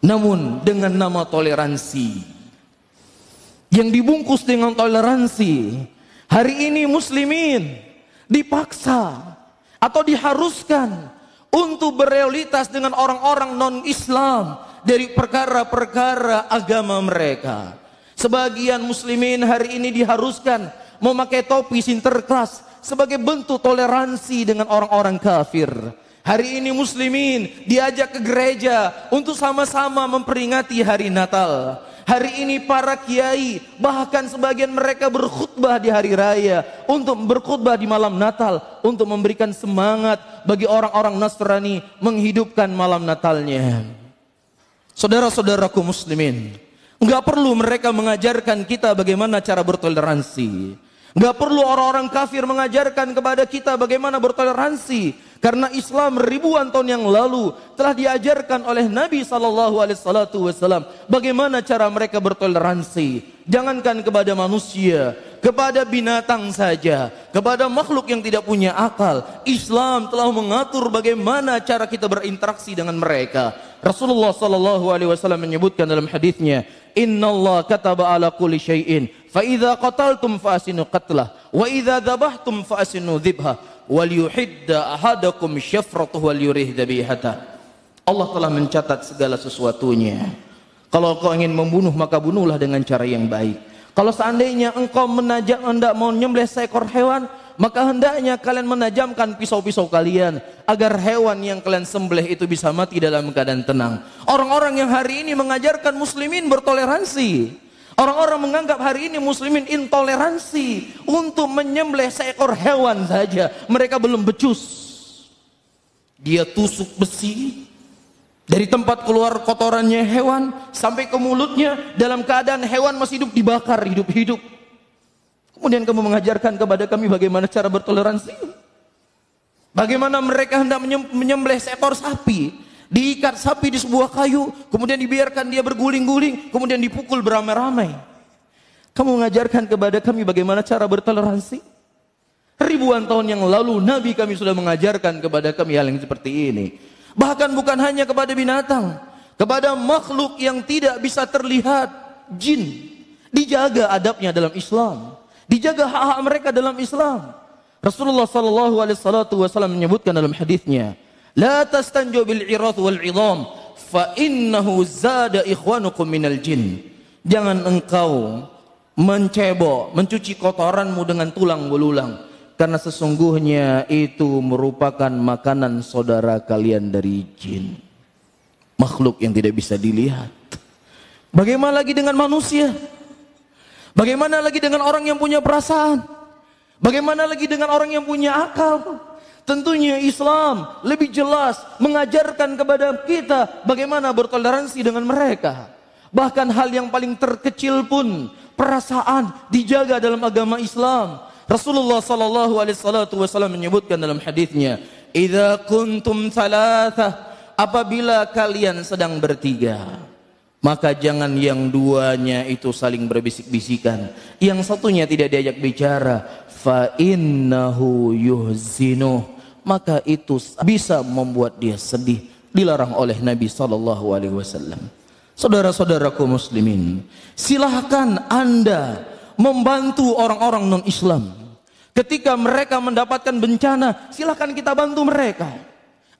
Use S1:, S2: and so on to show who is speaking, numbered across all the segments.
S1: Namun dengan nama toleransi, yang dibungkus dengan toleransi, hari ini muslimin dipaksa atau diharuskan untuk berealitas dengan orang-orang non-Islam dari perkara-perkara agama mereka. Sebagian muslimin hari ini diharuskan memakai topi Sinterklas sebagai bentuk toleransi dengan orang-orang kafir. Hari ini muslimin diajak ke gereja untuk sama-sama memperingati hari Natal. Hari ini para kiai, bahkan sebagian mereka berkhutbah di hari raya, untuk berkhutbah di malam Natal, untuk memberikan semangat bagi orang-orang Nasrani menghidupkan malam Natalnya. Saudara-saudaraku muslimin, enggak perlu mereka mengajarkan kita bagaimana cara bertoleransi. Enggak perlu orang-orang kafir mengajarkan kepada kita bagaimana bertoleransi. Karena Islam ribuan tahun yang lalu telah diajarkan oleh Nabi SAW bagaimana cara mereka bertoleransi. Jangankan kepada manusia, kepada binatang saja, kepada makhluk yang tidak punya akal, Islam telah mengatur bagaimana cara kita berinteraksi dengan mereka. Rasulullah SAW menyebutkan dalam hadisnya, Innallaha kataba ala kulli syai'in fa idza qataltum fa asinu qatlah wa idza dzabhtum fa asinu dzibha wal yuhidda ahadakum syafratuhu wal yurih dzabihata. Allah telah mencatat segala sesuatunya. Kalau kau ingin membunuh, maka bunuhlah dengan cara yang baik. Kalau seandainya engkau hendak mau menyembelih seekor hewan, maka hendaknya kalian menajamkan pisau-pisau kalian agar hewan yang kalian sembelih itu bisa mati dalam keadaan tenang. Orang-orang yang hari ini mengajarkan muslimin bertoleransi, orang-orang menganggap hari ini muslimin intoleransi untuk menyembelih seekor hewan saja. Mereka belum becus. Dia tusuk besi dari tempat keluar kotorannya hewan sampai ke mulutnya, dalam keadaan hewan masih hidup, dibakar hidup-hidup. Kemudian kamu mengajarkan kepada kami bagaimana cara bertoleransi. Bagaimana mereka hendak menyembelih seekor sapi, diikat sapi di sebuah kayu, kemudian dibiarkan dia berguling-guling, kemudian dipukul beramai-ramai. Kamu mengajarkan kepada kami bagaimana cara bertoleransi. Ribuan tahun yang lalu Nabi kami sudah mengajarkan kepada kami hal yang seperti ini. Bahkan bukan hanya kepada binatang, kepada makhluk yang tidak bisa terlihat, jin, dijaga adabnya dalam Islam, dijaga hak-hak mereka dalam Islam. Rasulullah SAW menyebutkan dalam hadisnya, La tastanju bil irath wal idham fa innahu zada ikhwanukum minal jin. Jangan engkau mencebok, mencuci kotoranmu dengan tulang belulang, karena sesungguhnya itu merupakan makanan saudara kalian dari jin, makhluk yang tidak bisa dilihat. Bagaimana lagi dengan manusia? Bagaimana lagi dengan orang yang punya perasaan? Bagaimana lagi dengan orang yang punya akal? Tentunya Islam lebih jelas mengajarkan kepada kita bagaimana bertoleransi dengan mereka. Bahkan hal yang paling terkecil pun, perasaan, dijaga dalam agama Islam. Rasulullah SAW menyebutkan dalam hadisnya, "Idza kuntum thalathah," apabila kalian sedang bertiga, maka jangan yang duanya itu saling berbisik-bisikan, yang satunya tidak diajak bicara. Fa innahu yuhzinuh, maka itu bisa membuat dia sedih. Dilarang oleh Nabi SAW. Saudara-saudaraku muslimin, silahkan Anda membantu orang-orang non-Islam. Ketika mereka mendapatkan bencana, silahkan kita bantu mereka.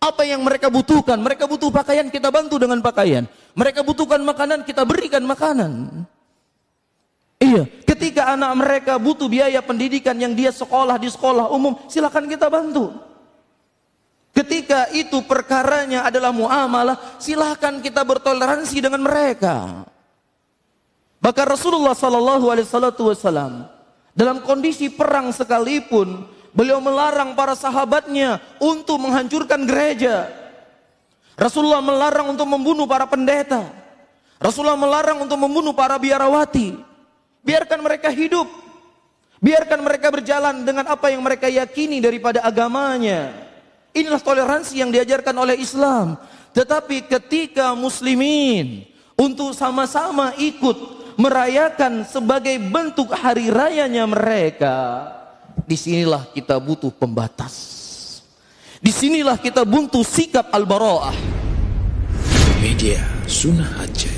S1: Apa yang mereka butuhkan? Mereka butuh pakaian, kita bantu dengan pakaian. Mereka butuhkan makanan, kita berikan makanan. Iya, ketika anak mereka butuh biaya pendidikan yang dia sekolah di sekolah umum, silahkan kita bantu. Ketika itu perkaranya adalah muamalah, silahkan kita bertoleransi dengan mereka. Bahkan Rasulullah SAW dalam kondisi perang sekalipun, beliau melarang para sahabatnya untuk menghancurkan gereja. Rasulullah melarang untuk membunuh para pendeta. Rasulullah melarang untuk membunuh para biarawati. Biarkan mereka hidup. Biarkan mereka berjalan dengan apa yang mereka yakini daripada agamanya. Inilah toleransi yang diajarkan oleh Islam. Tetapi ketika muslimin untuk sama-sama ikut merayakan sebagai bentuk hari rayanya mereka, disinilah kita butuh pembatas. Disinilah kita butuh sikap al-bara'ah.
S2: Media Sunnah Aceh.